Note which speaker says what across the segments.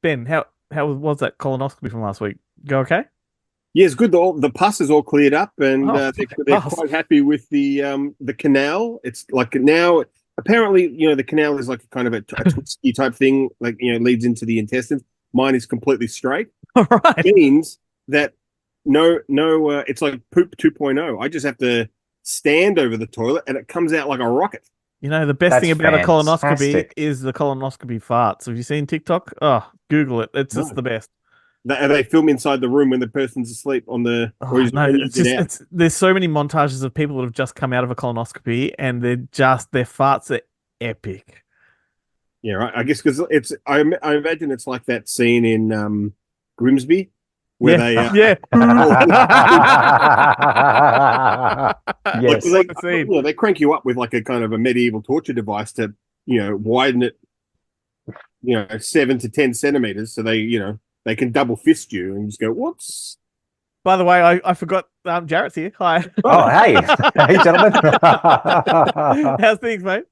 Speaker 1: Ben, how was that colonoscopy from last week? Go okay?
Speaker 2: Yeah, it's good. The pus is all cleared up, and
Speaker 1: Oh,
Speaker 2: they're
Speaker 1: pass.
Speaker 2: quite happy with the canal. It's like now, apparently, the canal is like a kind of a twisty type thing, like leads into the intestines. Mine is completely straight.
Speaker 1: All right.
Speaker 2: Means that no, it's like poop 2.0. I just have to stand over the toilet, and it comes out like a rocket.
Speaker 1: The best thing
Speaker 3: That's
Speaker 1: about a colonoscopy
Speaker 3: fantastic.
Speaker 1: is the colonoscopy farts. Have you seen TikTok? Oh, Google it. It's just
Speaker 2: No,
Speaker 1: the best.
Speaker 2: they film inside the room when the person's asleep on the, or
Speaker 1: Oh,
Speaker 2: he's
Speaker 1: no,
Speaker 2: when you
Speaker 1: it's
Speaker 2: get
Speaker 1: just
Speaker 2: out.
Speaker 1: there's so many montages of people that have just come out of a colonoscopy and their farts are epic.
Speaker 2: Yeah, right. I guess because I imagine it's like that scene in Grimsby where
Speaker 1: Yeah,
Speaker 2: they
Speaker 1: yeah.
Speaker 2: oh, like
Speaker 3: Yes.
Speaker 2: they
Speaker 1: What a scene.
Speaker 2: they crank you up with like a kind of a medieval torture device to widen it 7 to 10 centimeters so they can double fist you and just go whoops.
Speaker 1: By the way, I forgot Jarrett's here. Hi.
Speaker 3: Oh, hey. Hey, gentlemen.
Speaker 1: How's things, mate?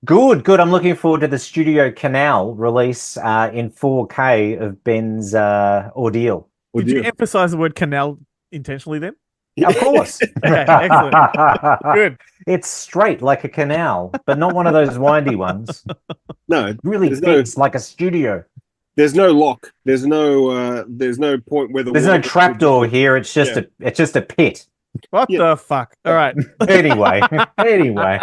Speaker 3: Good, good. I'm looking forward to the Studio Canal release in 4K of Ben's ordeal.
Speaker 2: Oh
Speaker 1: Did you
Speaker 2: dear.
Speaker 1: emphasize the word canal intentionally then?
Speaker 3: Of course.
Speaker 1: Okay, excellent. Good.
Speaker 3: It's straight like a canal, but not one of those windy ones.
Speaker 2: No,
Speaker 3: Really
Speaker 2: there's no
Speaker 3: fits like a studio.
Speaker 2: there's no lock. There's no point where the
Speaker 3: There's no
Speaker 2: water
Speaker 3: trapdoor here. It's just
Speaker 2: yeah.
Speaker 3: a pit.
Speaker 1: What
Speaker 2: Yeah.
Speaker 1: the fuck? All right.
Speaker 3: Anyway, anyway.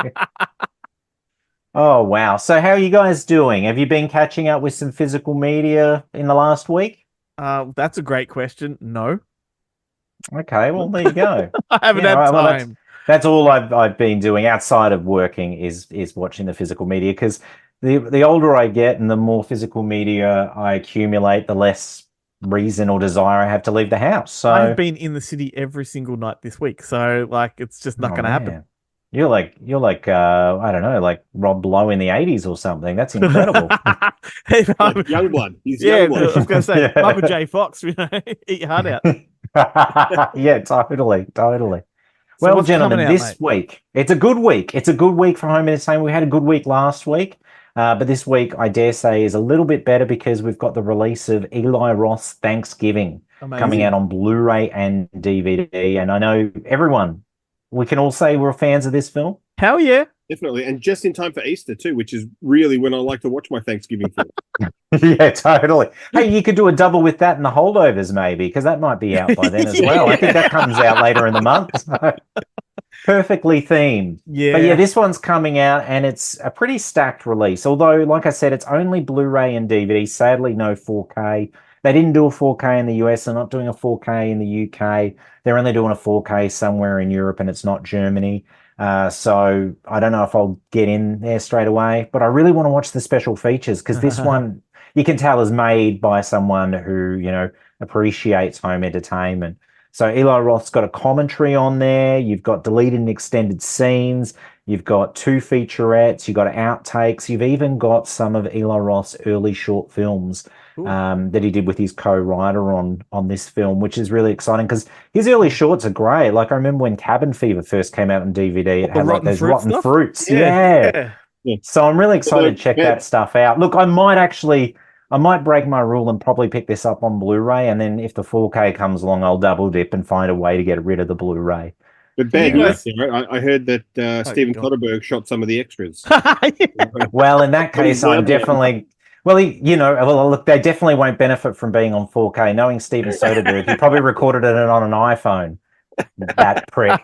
Speaker 3: Oh wow. So how are you guys doing? Have you been catching up with some physical media in the last week?
Speaker 1: That's a great question. No,
Speaker 3: Okay, well there you go.
Speaker 1: I haven't
Speaker 3: Yeah,
Speaker 1: had
Speaker 3: well
Speaker 1: time.
Speaker 3: that's all I've been doing outside of working is watching the physical media because the older I get and the more physical media I accumulate, the less reason or desire I have to leave the house.
Speaker 1: I've
Speaker 3: So,
Speaker 1: been in the city every single night this week, so like it's just not
Speaker 3: oh
Speaker 1: going to happen.
Speaker 3: man, you're like I don't know, like Rob Lowe in the 80s or something. That's incredible.
Speaker 1: Hey,
Speaker 2: like young blood. He's
Speaker 1: yeah,
Speaker 2: young
Speaker 1: I
Speaker 2: blood.
Speaker 1: was going to say,
Speaker 3: Yeah.
Speaker 1: Papa J Fox, eat your heart out.
Speaker 3: Yeah, totally, totally.
Speaker 1: So
Speaker 3: Well,
Speaker 1: what's coming
Speaker 3: gentlemen,
Speaker 1: out, mate?
Speaker 3: this week, it's a good week. It's a good week for home entertainment. We had a good week last week, but this week, I dare say, is a little bit better because we've got the release of Eli Roth's Thanksgiving coming out
Speaker 1: Amazing.
Speaker 3: on Blu-ray and DVD. And I know everyone, we can all say we're fans of this film.
Speaker 1: Hell yeah.
Speaker 2: Definitely. And just in time for Easter too, which is really when I like to watch my Thanksgiving film.
Speaker 3: Yeah, totally. Hey, you could do a double with that and the holdovers, maybe, because that might be out by then as well. I think that comes out later in the month. So perfectly themed. But yeah,
Speaker 1: Yeah.
Speaker 3: this one's coming out and it's a pretty stacked release. Although, like I said, it's only Blu-ray and DVD. Sadly, no 4K. They didn't do a 4K in the US. They're not doing a 4K in the UK. They're only doing a 4K somewhere in Europe and it's not Germany. So I don't know if I'll get in there straight away, but I really want to watch the special features because this one you can tell is made by someone who, appreciates home entertainment. So Eli Roth's got a commentary on there. You've got deleted and extended scenes. You've got two featurettes. You've got outtakes. You've even got some of Eli Roth's early short films
Speaker 1: Cool.
Speaker 3: that he did with his co-writer on this film, which is really exciting because his early shorts are great. Like I remember when Cabin Fever first came out on DVD, it
Speaker 1: The
Speaker 3: had like
Speaker 1: rotten
Speaker 3: those
Speaker 1: fruit
Speaker 3: rotten
Speaker 1: stuff?
Speaker 3: fruits.
Speaker 1: Yeah.
Speaker 3: Yeah.
Speaker 1: Yeah.
Speaker 2: Yeah.
Speaker 3: So I'm really excited to check
Speaker 2: Bad.
Speaker 3: that stuff out. Look, I might break my rule and probably pick this up on Blu-ray, and then if the 4K comes along, I'll double dip and find a way to get rid of the Blu-ray.
Speaker 2: But
Speaker 1: Can you
Speaker 2: bad news,
Speaker 1: guys
Speaker 2: right? I heard that
Speaker 1: Oh,
Speaker 2: Steven
Speaker 1: go
Speaker 2: Soderbergh shot some of the extras.
Speaker 1: on.
Speaker 3: Well, in that
Speaker 2: What is
Speaker 3: case, I'm
Speaker 2: that?
Speaker 3: definitely well, well, look, they definitely won't benefit from being on 4K. Knowing Steven Soderbergh, he probably recorded it on an iPhone. That prick.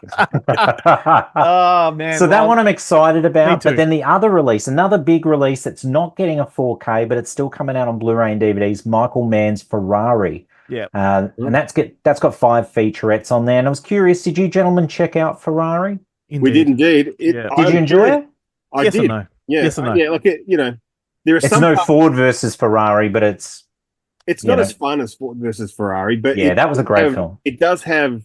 Speaker 1: Oh man.
Speaker 3: So that
Speaker 1: Well,
Speaker 3: one I'm excited
Speaker 1: me
Speaker 3: about. But
Speaker 1: too.
Speaker 3: then the other release, another big release that's not getting a 4K, but it's still coming out on Blu-ray and DVDs, Michael Mann's Ferrari.
Speaker 1: Yeah.
Speaker 3: And that's got 5 featurettes on there. And I was curious, did you gentlemen check out Ferrari?
Speaker 2: We did
Speaker 1: Indeed.
Speaker 2: indeed.
Speaker 1: Yeah.
Speaker 3: Did you enjoy it?
Speaker 2: I
Speaker 1: Yes or
Speaker 2: did.
Speaker 1: no?
Speaker 2: Yeah.
Speaker 1: Yes or no?
Speaker 2: Yeah. Like there are
Speaker 3: It's
Speaker 2: some
Speaker 3: no
Speaker 2: parts.
Speaker 3: Ford versus Ferrari, but it's,
Speaker 2: It's
Speaker 3: you
Speaker 2: not
Speaker 3: know,
Speaker 2: as fun as Ford versus Ferrari, but
Speaker 3: yeah, that was a great film.
Speaker 2: it does have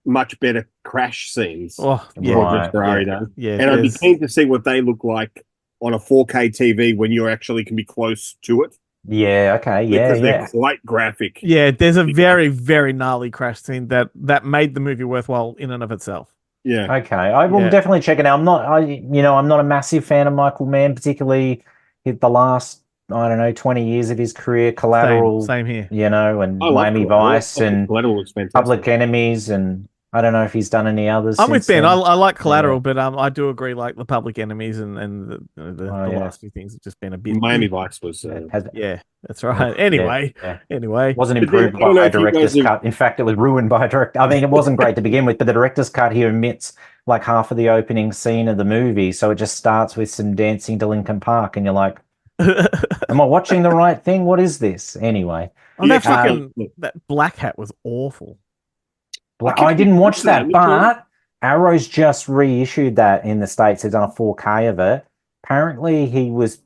Speaker 2: much better crash scenes
Speaker 1: Oh,
Speaker 2: than
Speaker 1: yeah.
Speaker 2: Ford versus
Speaker 3: Right.
Speaker 2: Ferrari
Speaker 1: Yeah.
Speaker 2: does.
Speaker 1: Yeah.
Speaker 2: And I'd be
Speaker 1: There's
Speaker 2: keen to see what they look like on a 4K TV when you actually can be close to it
Speaker 3: Yeah, okay, yeah,
Speaker 2: because they're
Speaker 3: yeah.
Speaker 2: quite graphic.
Speaker 1: yeah, there's a very, very gnarly crash scene that made the movie worthwhile in and of itself.
Speaker 2: Yeah.
Speaker 3: Okay, I will
Speaker 1: Yeah.
Speaker 3: definitely check it out. I'm not a massive fan of Michael Mann, particularly the last I don't know, 20 years of his career, Collateral,
Speaker 1: Same here.
Speaker 3: and
Speaker 2: I love
Speaker 3: Miami
Speaker 2: Collateral.
Speaker 3: Vice and
Speaker 2: Collateral was fantastic.
Speaker 3: Public Enemies, and I don't know if he's done any others
Speaker 1: I'm with
Speaker 3: since
Speaker 1: Ben.
Speaker 3: then.
Speaker 1: I like Collateral,
Speaker 3: Yeah.
Speaker 1: but I do agree. Like the Public Enemies and the
Speaker 3: Yeah.
Speaker 1: last few things have just been a bit.
Speaker 2: Miami Vice was.
Speaker 1: Yeah, that's right. Anyway,
Speaker 3: Wasn't
Speaker 2: But then,
Speaker 3: improved
Speaker 2: I don't know
Speaker 3: by a
Speaker 2: if you guys
Speaker 3: director's
Speaker 2: have-
Speaker 3: cut. In fact, it was ruined by a director. I mean, it wasn't great to begin with, but the director's cut here omits like half of the opening scene of the movie, so it just starts with some dancing to Linkin Park, and you're like, "Am I watching the right thing? What is this?" Anyway,
Speaker 1: that Black Hat was awful.
Speaker 3: I didn't watch that, but Arrow's just reissued that in the States. They've done a 4K of it. Apparently, he was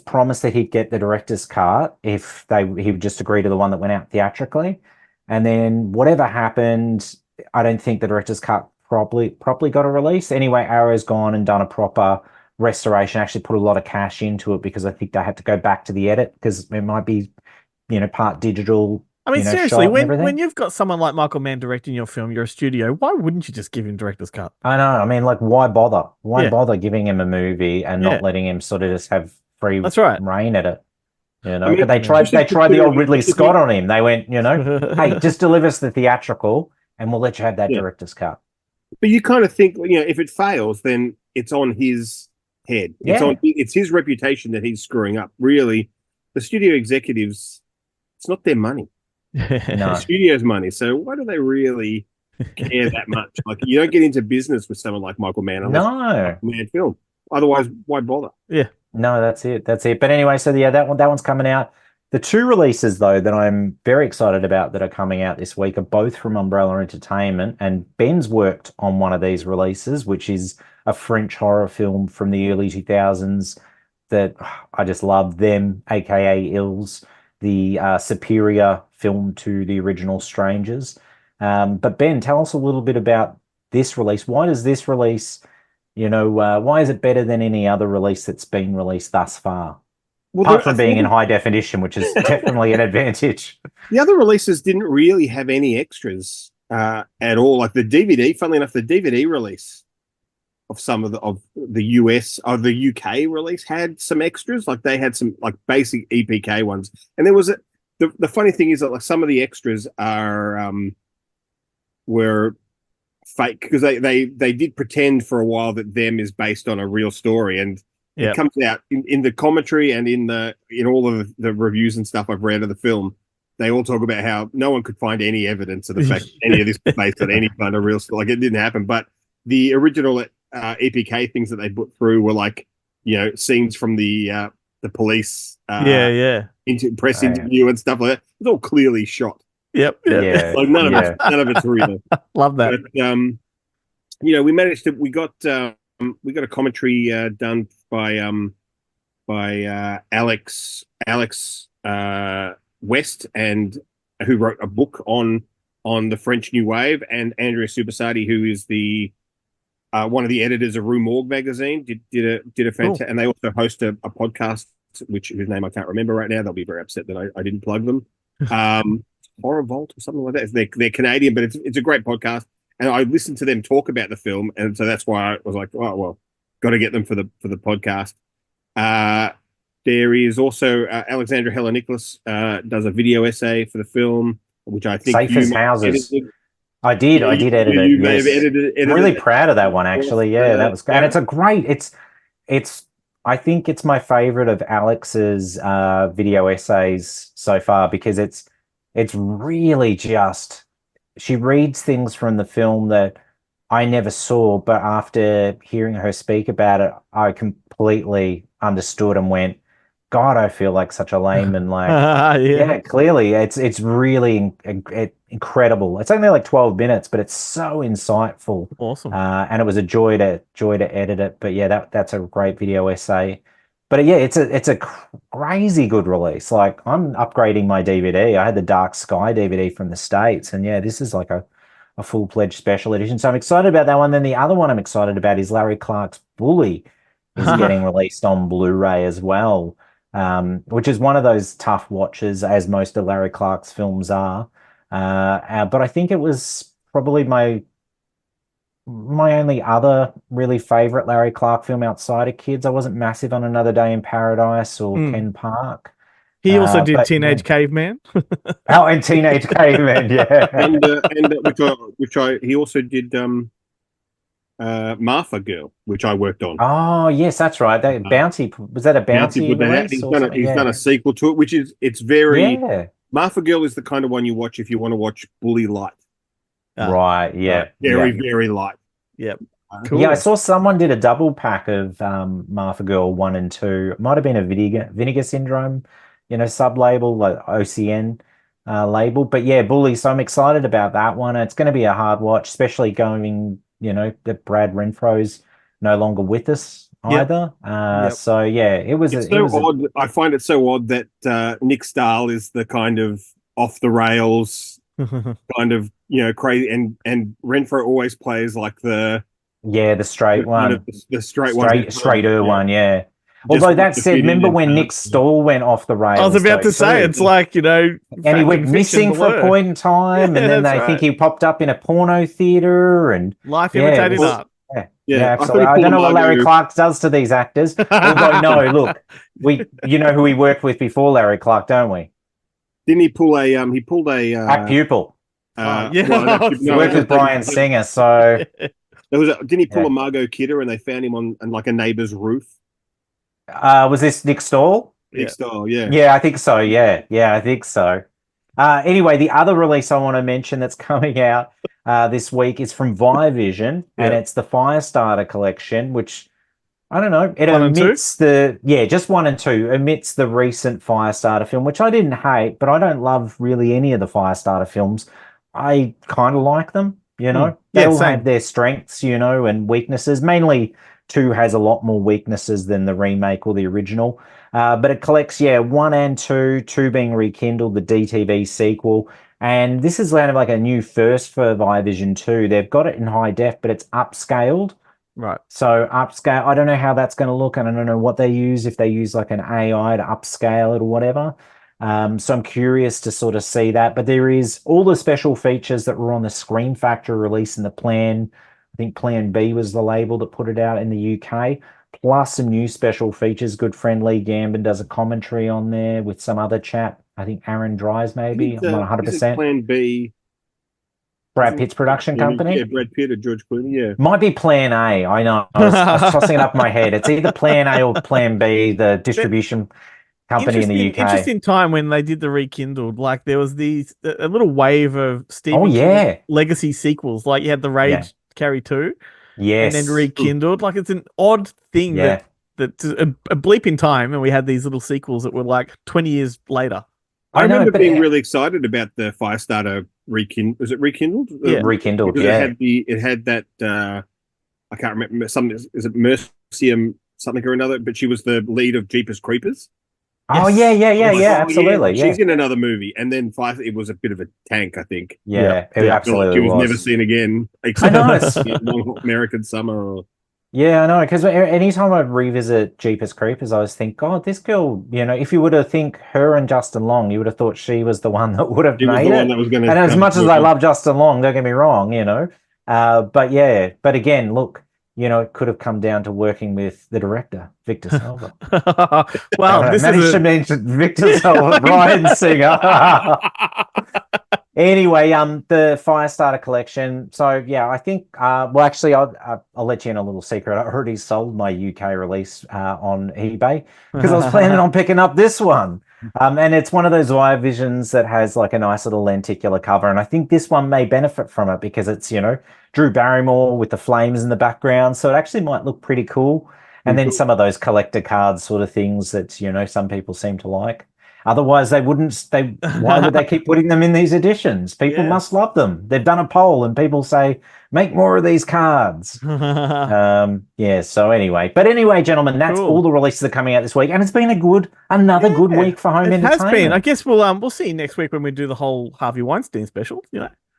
Speaker 3: promised that he'd get the director's cut if he would just agree to the one that went out theatrically. And then whatever happened, I don't think the director's cut properly got a release. Anyway, Arrow's gone and done a proper restoration, actually put a lot of cash into it because I think they had to go back to the edit because it might be, part digital.
Speaker 1: I mean, seriously,
Speaker 3: shot
Speaker 1: when you've got someone like Michael Mann directing your film, you're a studio, why wouldn't you just give him director's cut?
Speaker 3: I know. I mean, like, why bother? Why bother giving him a movie and not letting him sort of just have free reign at it? I mean, they tried the old Ridley Scott on him. They went, hey, just deliver us the theatrical and we'll let you have that director's cut.
Speaker 2: But you kind of think, if it fails, then it's on his head. It's his reputation that he's screwing up. Really, the studio executives, it's not their money.
Speaker 3: No.
Speaker 2: The studio's money. So why do they really care that much? Like, you don't get into business with someone like Michael Mann unless it's a Mann film. Otherwise, why bother?
Speaker 1: Yeah.
Speaker 3: No, that's it. But anyway, so that one's coming out. The two releases though that I'm very excited about that are coming out this week are both from Umbrella Entertainment, and Ben's worked on one of these releases, which is a French horror film from the early 2000s that I just love them, aka Ills, the superior film to the original Strangers. But Ben, tell us a little bit about this release. Why does this release, why is it better than any other release that's been released thus far?
Speaker 2: Well,
Speaker 3: apart from being in high definition, which is definitely an advantage.
Speaker 2: The other releases didn't really have any extras at all. Like the DVD, funnily enough, the DVD release of some of the US or the UK release had some extras. Like they had some like basic EPK ones, and there was the funny thing is that like some of the extras were fake because they did pretend for a while that Them is based on a real story, and it comes out in the commentary and in all of the reviews and stuff I've read of the film. They all talk about how no one could find any evidence of the fact that any of this was based on any kind of real story. Like it didn't happen. But the original EPK things that they put through were like, scenes from the police press interview and stuff like that. It was all clearly shot.
Speaker 1: Yep.
Speaker 3: Yeah.
Speaker 2: Like none of it's real.
Speaker 1: Love that.
Speaker 2: But, we got a commentary done by Alex West, and who wrote a book on the French New Wave, and Andrea Subasati, who is the one of the editors of Rue Morgue magazine, did a fantastic, and they also host a podcast whose name I can't remember right now. They'll be very upset that I didn't plug them. Horror Vault or something like that. They're Canadian, but it's a great podcast. And I listened to them talk about the film, and so that's why I was like, oh well, got to get them for the podcast. There is also Alexandra Helen Nicholas does a video essay for the film, which I think
Speaker 3: Safe as Houses. I did edit it.
Speaker 2: You may have edited
Speaker 3: I'm really proud of that one, actually. Yeah, that was great. And it's a great. It's. I think it's my favorite of Alex's video essays so far because it's really just. She reads things from the film that I never saw, but after hearing her speak about it, I completely understood and went, God, I feel like such a layman. Like, clearly, it's really incredible. It's only like 12 minutes, but it's so insightful.
Speaker 1: Awesome.
Speaker 3: And it was a joy to edit it. But yeah, that's a great video essay. But yeah, it's a crazy good release. Like I'm upgrading my DVD. I had the Dark Sky DVD from the States, and yeah, this is like a full-fledged special edition. So I'm excited about that one. Then the other one I'm excited about is Larry Clark's Bully is getting released on Blu-ray as well, which is one of those tough watches, as most of Larry Clark's films are. But I think it was probably my my only other really favorite Larry Clark film outside of Kids. I wasn't massive on Another Day in Paradise or Ken Park.
Speaker 1: He also did
Speaker 3: But
Speaker 1: Teenage Caveman.
Speaker 3: Oh, and Teenage Caveman, yeah.
Speaker 2: and he also did Martha Girl, which I worked on.
Speaker 3: Oh, yes, that's right. That Bounty, was that a Bounty release?
Speaker 2: He's done a sequel to it, which is very
Speaker 3: Yeah.
Speaker 2: Martha Girl is the kind of one you watch if you want to watch bully light.
Speaker 3: Right, yeah.
Speaker 2: Very light.
Speaker 1: Yep.
Speaker 3: Cool. Yeah, I saw someone did a double pack of Martha Girl 1 and 2. It might have been a Vinegar Syndrome, sub-label, like OCN label. But yeah, Bully, so I'm excited about that one. It's going to be a hard watch, especially going, that Brad Renfro's no longer with us either. So yeah, it was
Speaker 2: odd. I find it so odd that Nick Stahl is the kind of off the rails kind of crazy, and Renfro always plays like the straight one,
Speaker 3: straighter one. Yeah. Although that said, remember when Nick Stahl went off the rails?
Speaker 1: I was about to say, it's like,
Speaker 3: and he went missing for a point in time, and then they think he popped up in a porno theater, and
Speaker 1: life imitating art.
Speaker 3: Yeah, absolutely. I don't know what Larry Clark does to these actors. Although, no, look, who he worked with before Larry Clark, don't we?
Speaker 2: Didn't he pull a
Speaker 3: Act Pupil?
Speaker 1: He
Speaker 3: worked with Bryan Singer, so
Speaker 2: didn't he pull a Margot Kidder, and they found him on like a neighbor's roof?
Speaker 3: Was this Nick Stahl?
Speaker 2: Nick Stahl, yeah.
Speaker 3: Yeah, I think so. Yeah, I think so. Anyway, the other release I want to mention that's coming out this week is from Viavision, and it's the Firestarter collection, which I don't know. It omits just 1 and 2 omits the recent Firestarter film, which I didn't hate, but I don't love really any of the Firestarter films. I kind of like them, They all have their strengths, and weaknesses. Mainly 2 has a lot more weaknesses than the remake or the original. But it collects, 1 and 2, 2 being rekindled, the DTV sequel. And this is kind of like a new first for Viavision 2. They've got it in high def, but it's upscaled.
Speaker 1: Right.
Speaker 3: So upscale, I don't know how that's going to look, and I don't know what they use, if they use like an AI to upscale it or whatever. So I'm curious to sort of see that. But there is all the special features that were on the Scream Factory release in the Plan. I think Plan B was the label that put it out in the UK. Plus some new special features. Good friend Lee Gambin does a commentary on there with some other chap. I think Aaron Dries, maybe. I'm not 100%.
Speaker 2: Plan B.
Speaker 3: Brad Pitt's production company?
Speaker 2: Yeah, Brad Pitt or George Clooney, yeah.
Speaker 3: Might be Plan A. I know. I was tossing it up in my head. It's either Plan A or Plan B, the distribution company in the UK.
Speaker 1: Interesting time when they did the rekindled. Like there was a little wave of Stephen King legacy sequels. Like you had the Rage Carry 2.
Speaker 3: Yes.
Speaker 1: And then rekindled. Like it's an odd thing that a bleep in time, and we had these little sequels that were like 20 years later.
Speaker 2: I remember being really excited about the Firestarter rekindled. Was it rekindled?
Speaker 3: Yeah, rekindled.
Speaker 2: Because it had that I can't remember something. Is it Mercium something or another? But she was the lead of Jeepers Creepers.
Speaker 3: Oh absolutely.
Speaker 2: She's in another movie, and then it was a bit of a tank, I think.
Speaker 3: It absolutely
Speaker 2: she was never seen again.
Speaker 3: I know.
Speaker 2: American Summer. Or...
Speaker 3: Yeah, I know. Because anytime I revisit Jeepers Creepers, I always think, God, this girl. If you would have think her and Justin Long, you would have thought she was the one that would have made it. And as much as I love Justin Long, don't get me wrong, but again, look. It could have come down to working with the director, Victor Salva.
Speaker 1: Well,
Speaker 3: this managed to mention Victor Salva, Bryan Singer. Anyway, the Firestarter collection. So yeah, I think. Actually, I'll let you in a little secret. I already sold my UK release on eBay because I was planning on picking up this one. And it's one of those Viavisions that has like a nice little lenticular cover, and I think this one may benefit from it because it's Drew Barrymore with the flames in the background, so it actually might look pretty cool. And then some of those collector cards sort of things that some people seem to like. Otherwise, they wouldn't. Why would they keep putting them in these editions? People must love them. They've done a poll, and people say, "Make more of these cards." So anyway, gentlemen, that's all the releases that are coming out this week, and it's been another good week for home entertainment. It has been.
Speaker 1: I guess we'll see you next week when we do the whole Harvey Weinstein special.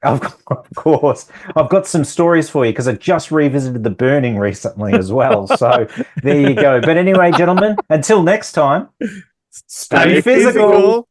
Speaker 3: Of course. I've got some stories for you because I just revisited The Burning recently as well. So there you go. But anyway, gentlemen, until next time, stay physical.